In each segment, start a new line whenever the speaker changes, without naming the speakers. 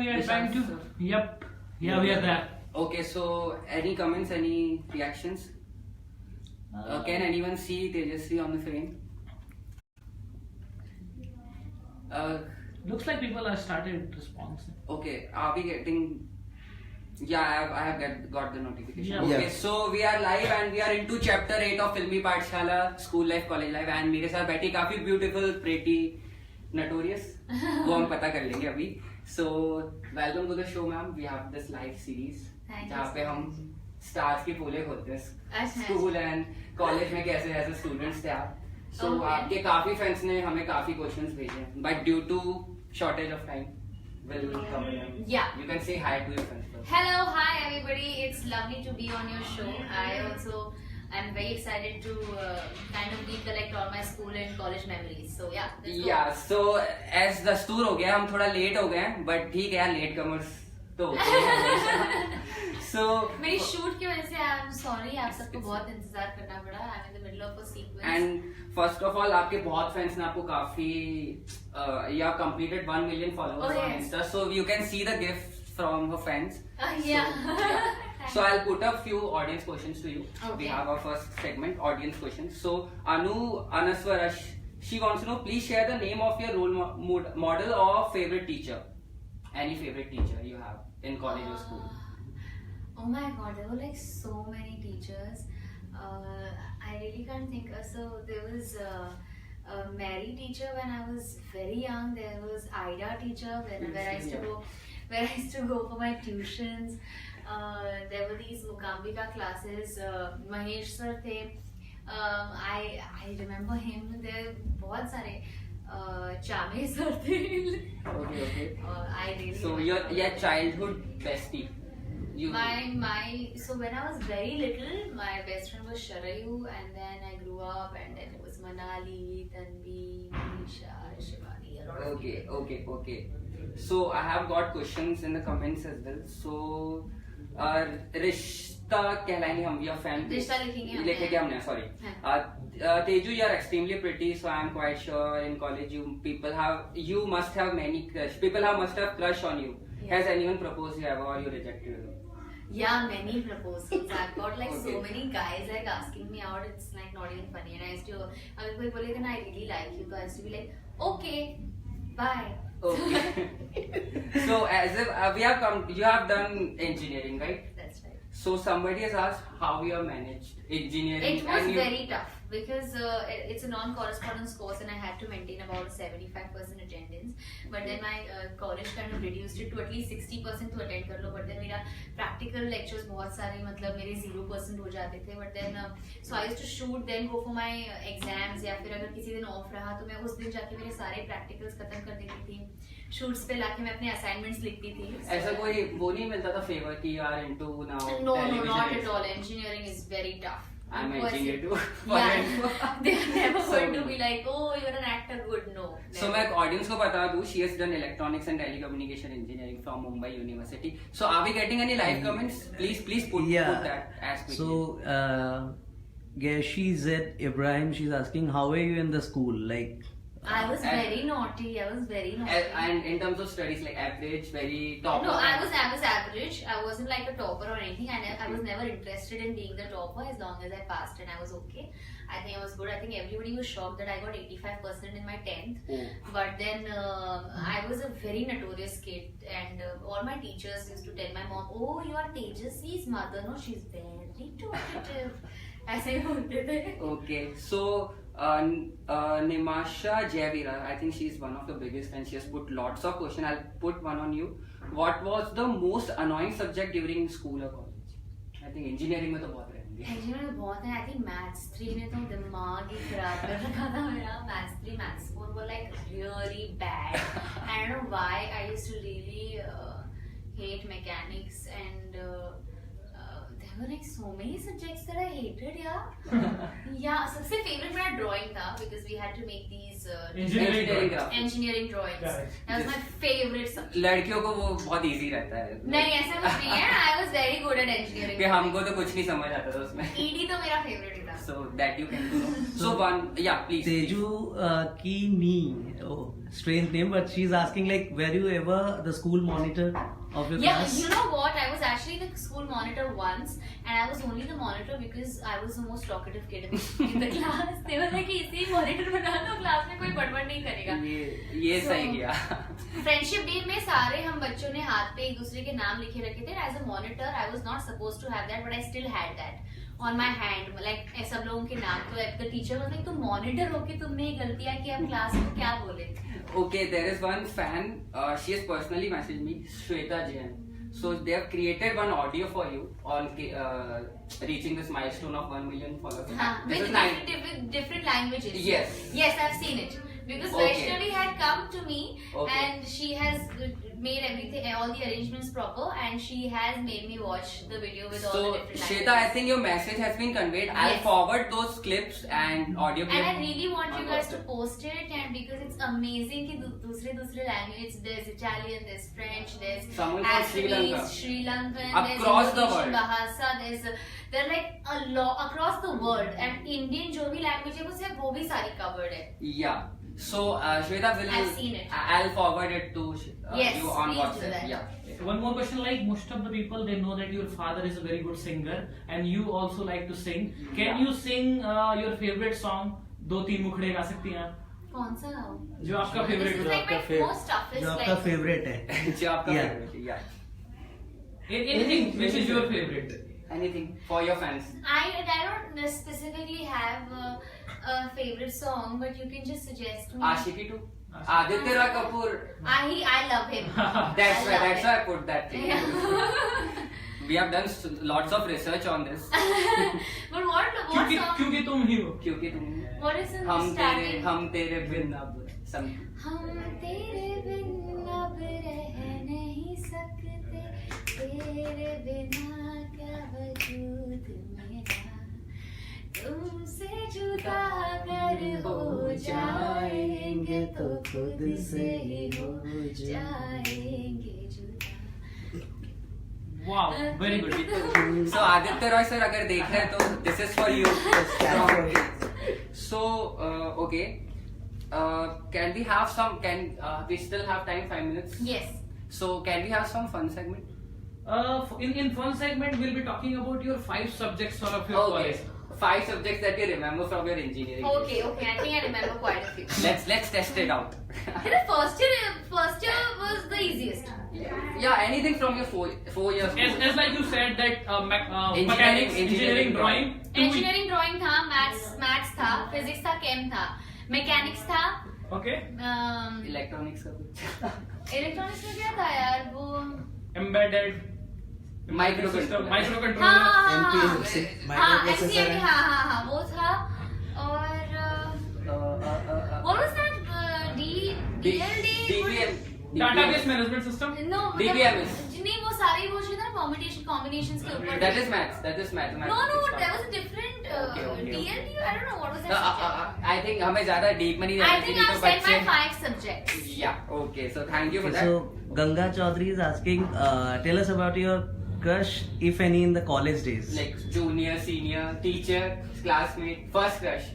we are trying to. Yep. Yeah, we are there.
Okay, so any comments, any reactions? Can anyone see Tejasvi on the frame?
Looks like people have started responding.
Okay, are we getting? Yeah, I have got the notification.
Yeah.
Okay,
Yes.
so we are live and we are into chapter 8 of Filmi Pathshala, school life, college life, and मेरे साथ बैठी काफी beautiful, pretty, notorious. वो हम पता कर लेंगे अभी. So welcome to the show, ma'am. We have this live series जहाँ पे हम stars की पोले खोलते हैं. School and college में कैसे ऐसे students थे आप. So आपके काफी friends ने हमें काफी questions भेजे, but due to shortage of time, we'll cover them.
Yeah.
You can say hi to your friends first.
Hello, hi everybody. It's lovely to be on your show. I also am very excited to kind of recollect all my school and college memories. So yeah. let's go.
Yeah, so as दस्तूर हो गया, हम थोड़ा late हो गए हैं, but ठीक है यार, लेट कमर्स तो होते हैं. So
मेरी शूट की वजह से आई एम सॉरी, आप सबको बहुत इंतजार करना पड़ा. I am in the middle of a sequence.
and first of all, आपके बहुत fans ने आपको काफी you have completed 1 million followers
Oh,
on
yes.
Insta, so you can see the gifts from her fans.
Yeah.
So I'll put a few audience questions to you.
Okay.
We have our first segment, audience questions. So Anu Anaswara, she wants to know, please share the name of your role model or favorite teacher. Any favorite teacher you have in college or school?
Oh my god, there were like so many teachers. I really can't think. So there was a Mary teacher when I was very young. There was Ida teacher where I used to go for my tuitions. There were these Mukambika classes. Mahesh sir the. I remember him. There बहुत सारे चामे sir थे.
Okay.
I really.
So your childhood bestie.
So when I was very little, my best friend was Sharayu, and then I grew up, and then it was Manali, Tanvi, Manisha, Shivani, a lot of people.
Okay. So I have got questions in the comments as well. So रिश्ता कहलाएंगे हम, your fan.
रिश्ता लिखेंगे
लिखेंगे हमने, sorry. Teju, you are extremely pretty, so I am quite sure in college you must have many crush. People must have crush on you.
Yeah.
Has anyone proposed you ever, or you rejected them?
Yeah, many proposals. I've got like
Okay.
so many guys like asking me out. It's like not even funny. And I used to, अगर कोई बोलेगा ना I really like you, so I used to be like, okay, bye.
Okay. So as if you have done engineering, right?
That's right.
So somebody has asked how you have managed engineering.
It was
and
very tough because it's a non-correspondence course and I had to maintain about 75% attendance. But then my college kind of reduced it to at least 60% to attend कर लो. But then मेरा practical lectures बहुत सारे मतलब मेरे 0% हो जाते थे. But then so I used to shoot, then go for my exams या फिर अगर किसी दिन off रहा तो मैं उस दिन जाके मेरे सारे practicals खत्म कर देती थी. Shoots पे लाके मैं अपने assignments लिखती थी.
ऐसा कोई वो नहीं मिलता था favor कि you are into now
No,
television
not
is-
at all. Engineering is very tough.
I'm engineer too.
Yeah, they are never
So-
going to be like, oh, you're an actor, good. No.
So
never.
मैं audience को बता दूँ, she has done electronics and telecommunication engineering from Mumbai University. So are we getting any live comments? Please put that as quickly.
So, Gashi Zed Ibrahim, she's asking, how are you in the school? Like,
I was
and-
very naughty.
And in terms of studies, like average, very top.
No, I was average. I wasn't like a topper or anything. I was never interested in being the topper as long as I passed and I was okay. I think I was good. I think everybody was shocked that I got 85% in my 10th.
Oh.
But then I was a very notorious kid and all my teachers used to tell my mom, oh, you are Tejasvi's mother. No, she's very talkative. ऐसे ही बोलते थे.
Okay, so Nimasha Jayavira, I think she is one of the biggest and she has put lots of questions. I'll put one on you. What was the most annoying subject during school or college? I think engineering में तो बहुत रहेंगे.
Engineering में बहुत है. I think maths 3 ने तो दिमाग ही खराब कर रखा था मेरा. Maths 3, maths 4 were like really bad. I don't know why I used to really hate mechanics and there were like so many subjects that I hated, yeah. सबसे favorite मेरा drawing था because we had to make these
Engineering
graph.
engineering drawings.
Correct.
That was my favorite subject.
लड़कियों को वो बहुत easy रहता है.
नहीं ऐसा कुछ नहीं है. I was very good at engineering.
कि हमको तो कुछ नहीं समझ आता था उसमें.
ED तो मेरा favorite ही था.
So that you can do. So one, yeah, please.
Teju ki Nee. Oh, strange name, but she's asking like, were you ever the school monitor of your
Yeah,
class?
you know what? I was actually the school monitor once, and I was only the monitor because I was the most talkative kid in the class. They were like, इसी monitor बना दो, class में कोई बड़बड़ नहीं करेगा.
ये
So,
सही किया.
फ्रेंडशिप डे में सारे हम बच्चों ने हाथ पे एक दूसरे के नाम लिखे रखे थे. As a monitor I was not supposed to have that, but I still had that on my hand, like सब लोगों के नाम. तो द टीचर वाज लाइक, तुम मॉनिटर हो के तुमने ये गलतियां की, अब क्लास में क्या बोले.
Okay, there is one fan. She has personally messaged me, Shweta Jain. So they have created one audio for you on reaching this milestone of 1 million followers.
हाँ,
This
with
is nine.
different languages.
Yes.
Yes, I've seen it. Because
Okay.
Vaishnavi had come to me
Okay.
and she has made everything, all the arrangements proper, and she has made me watch the video with all the
So
different
Shweta, I
languages.
think your message has been conveyed. I'll
Yes.
forward those clips and audio
And I
clips.
really want you
on
guys to
WhatsApp.
post it, and because it's amazing कि दूसरे language, there's Italian, there's French, there's
Someone from Sri Lanka.
Sri Lankan, there's
Across the
Indonesian
world.
Bahasa, they're like a lot across the world, and Indian जो भी language है वो सिर्फ वो भी सारी covered है.
Yeah. So Shweta will.
I've seen it.
I'll forward it to
Yes,
you on
please do
WhatsApp.
that.
Yeah.
One more question, like most of the people, they know that your father is a very good singer and you also like to sing. Can you sing your favorite song? दो तीन मुखड़े गा सकती हैं आप?
कौन सा गाऊं?
जो आपका
This
favorite
is
हो.
like my most toughest.
जो आपका
like,
favorite है.
जो आपका
Yeah.
favorite है, yeah.
Anything which is your favorite.
Anything for your fans.
I don't specifically have a favorite song, but you can just suggest me.
Ashiki 2. Aditya Roy Kapoor.
I love him.
That's
I love
why I
him.
put that thing.
Yeah.
We have done lots of research on this.
But what
क्योंकि
song?
क्योंकि तुम ही हो.
क्योंकि तुम
What is in the starting?
हम तेरे बिन अब something.
हम तेरे बिन अब रह नहीं सकते, तेरे बिना क्या वजूद मेरा, तुमसे जुदा अगर हो जाएंगे तो खुद से ही हो जाएंगे जुदा.
Wow, very good.
So Aditya Roy sir अगर देख रहे हैं तो this is for you. So okay. Can we have some? We still have time? 5 minutes.
Yes.
So can we have some fun segment?
In fun segment, we'll be talking about your 5 subjects out of your
Okay.
college.
5 subjects that you remember from your engineering.
Okay. I think I remember quite a few.
Let's test it out.
The first year was the easiest.
Yeah, anything from your 4 years.
As like you said that mechanics, engineering, drawing.
Engineering drawing था, maths था, physics था, chem था, mechanics था.
Okay.
Electronics का कुछ.
Electronics में क्या था यार वो?
Embedded.
Microcontroller.
Microcontroller.
MPMC, microprocessor है.
हाँ वो था. और what was that? DLD.
DBM.
Database management system.
No.
DBMS.
नहीं वो सारे वो था ना combinations के ऊपर.
That is maths. That is maths.
No, there was a different
Okay.
DLD. I don't know what was that subject.
I think हमें ज़्यादा deep में नहीं
I
जाना
think
चाहिए
I've
तो
said my
बच्चे.
5 subjects.
Yeah. Okay. So thank you for that.
So Ganga Chaudhary is asking, tell us about your crush, if any, in the college days.
Like junior, senior, teacher, classmate, first crush.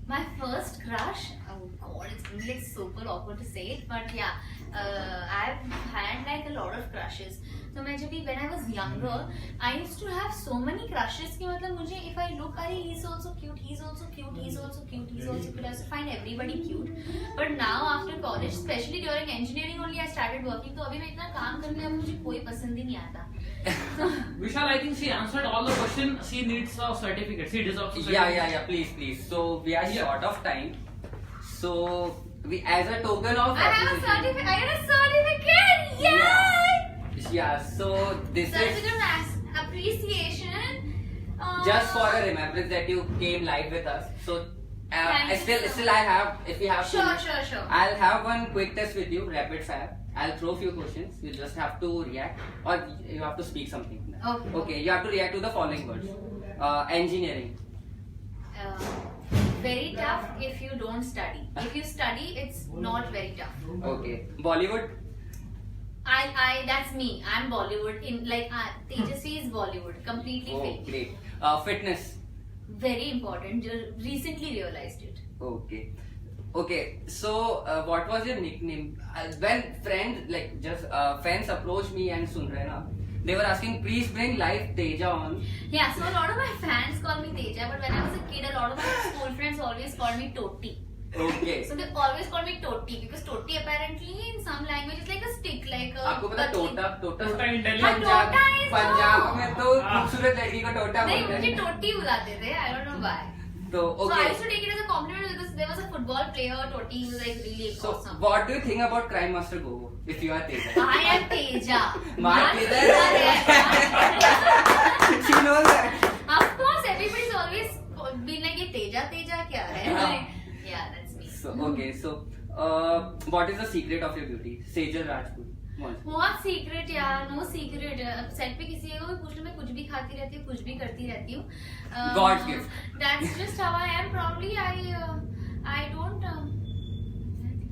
My first crush, oh god, it's gonna be like super awkward to say it, but yeah, I've had like a lot of crushes. So when I was younger, I used to have so many crushes कि मतलब मुझे if I look, अरे he's also cute, he's also cute, he's also cute, he's also cute. I used to find everybody cute. But now after college, especially during engineering only, I started working. तो अभी मैं इतना काम करने अब मुझे कोई पसंद ही नहीं आता.
Vishal, I think she answered all the questions. She needs a certificate. She deserves a certificate.
Yeah. Please. So we are short of time. So we, as a token of
I have a certificate. I got a certificate. Yay!
Yeah. So this is
Certificate of appreciation.
just for a remembrance that you came live with us. So
Thank you
still
so
I have, if we have
Sure.
I'll have one quick test with you, rapid fire. I'll throw few questions. You just have to react, or you have to speak something.
Okay.
Okay. You have to react to the following words. Engineering.
Very tough if you don't study. If you study, it's not very tough.
Okay. Bollywood.
That's me. I'm Bollywood. Tejasvi is Bollywood. Completely
Oh,
fake.
great. Fitness.
Very important. Just recently realized it.
Okay. Okay. So, what was your nickname? When fans approached me and sun rahe na, they were asking, please bring live Teja on.
Yeah, so a lot of my fans call me Teja, but when I was a kid, a lot of my school friends always called me Toti.
Okay.
So they always call me Toti because Toti apparently in some language is like a stick, like a.
आपको पता टोटा
टोटा intelligent
हाँ, टोटा is
Punjab में तो
हाँ।
खूबसूरत लड़की को टोटा
नहीं,
बोलते
मुझे
हैं
टोटी बुलाते थे. I don't know why.
तो
So I used
okay.
to take it as a compliment because there was a football player, Toti, who was like really
So
awesome.
what do you think about Crime Master Gogo? If you are Teja.
I am Teja.
Mark
Man,
it there.
Teja.
She knows that.
Of course, everybody's always been like, "ये Teja, Teja क्या है?"
हाँ.
Yeah, that's me.
So okay. So what is the secret of your beauty? Sejal Rajput.
बहुत secret यार, no secret. Set पे किसी को भी पूछ लो, मैं कुछ भी खाती रहती हूँ, कुछ भी करती रहती हूँ.
God's gift.
That's just how I am. Probably I don't.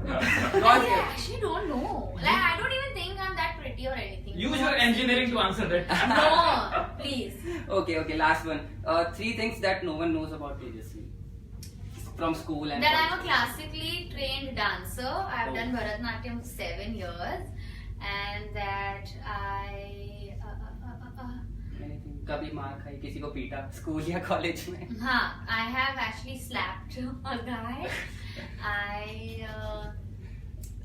God's
I
gift.
actually don't know. Like I don't even think I'm that pretty or anything.
Use your engineering to answer that.
No, please.
Okay. Last one. 3 things that no one knows about Tejasvi from school and.
That I'm
college.
a classically trained dancer. I've done Bharatanatyam for 7 years, and that I.
Anything. कभी मार खाई, किसी को पीटा school या college में?
हाँ, I have actually slapped a guy.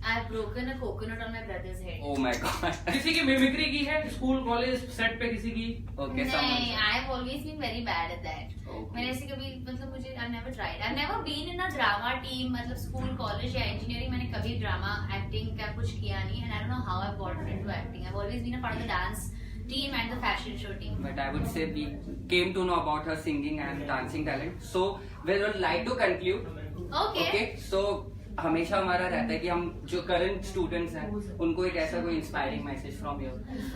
I've broken a coconut on my brother's head.
Oh my god.
किसी की मिमिक्री की है स्कूल कॉलेज सेट पे किसी की?
Okay,
नहीं,
someone.
I've always been very bad at that.
Okay.
मैंने ऐसे कभी मतलब मुझे I've never tried. I've never been in a drama team. मतलब स्कूल कॉलेज या इंजीनियरिंग मैंने कभी ड्रामा एक्टिंग का कुछ किया नहीं. And I don't know how I've gotten into acting. I've always been a part of the dance team and the fashion show team.
But I would say we came to know about her singing and dancing talent. So we would like to conclude.
Okay.
Okay. So हमेशा हमारा रहता है कि हम जो current students हैं उनको एक ऐसा कोई inspiring message from you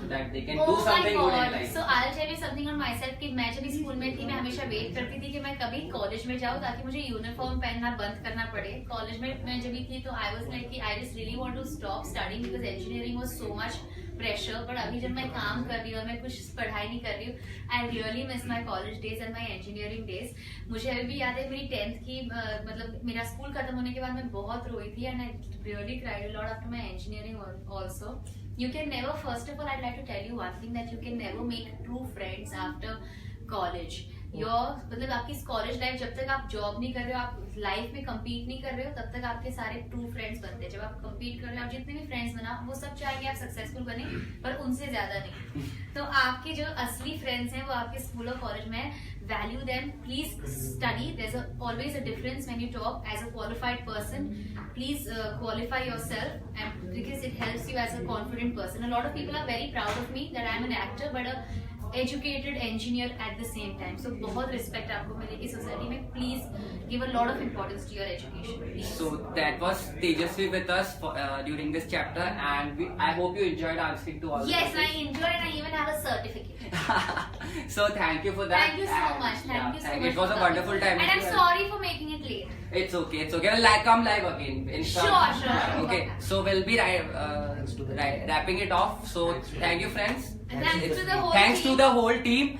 that they can do
Oh my
something good in
God.
Life.
So I'll tell you something on myself कि मैं जब स्कूल में थी मैं हमेशा वेट करती थी कि मैं कभी कॉलेज में जाऊँ ताकि मुझे यूनिफॉर्म पहनना बंद करना पड़े. कॉलेज में मैं जब भी थी तो आई वाज लाइक कि I just really want to stop studying because engineering was so much pressure. But अभी जब मैं काम कर रही हूँ और मैं कुछ पढ़ाई नहीं कर रही हूँ, I really miss my college days and my engineering days. मुझे अभी भी याद है मेरी 10th की मतलब मेरा स्कूल खत्म होने के बाद मैं बहुत रोई थी and I really cried a lot after my engineering also. You can never, first of all, I'd like to tell you one thing that you can never make true friends after college. मतलब आपकी college life जब तक आप job नहीं कर रहे हो, आप लाइफ में compete नहीं कर रहे हो, तब तक आपके सारे ट्रू फ्रेंड्स बनते हैं. जब आप compete कर रहे हो, आप जितने भी फ्रेंड्स बना वो सब चाहेंगे आप सक्सेसफुल बने, पर उनसे ज्यादा नहीं. तो आपके जो असली फ्रेंड्स हैं वो आपके स्कूल और कॉलेज में. Value them. Please study. There's always a difference when you talk as a qualified person. Please qualify yourself, and because it helps you as a confident person. A lot of people are very proud of me that I'm an actor, but a educated engineer at the same time. So बहुत respect आपको मिलेगी society में. Please give a lot of importance to your education. Please.
So that was Tejasvi with us during this chapter, and I hope you enjoyed answering to all the
Yes, I
questions.
enjoyed and I even have a certificate.
So thank you for that.
Thank you so
And,
much. Thank you so much.
It was a
for
wonderful
coming.
time.
And I'm
with you.
sorry for making it late.
It's okay. We'll come live again. In
Sure.
Okay. So we'll be wrapping it off. So thank you, friends.
And thanks to the whole
Thanks
team.
to the whole team.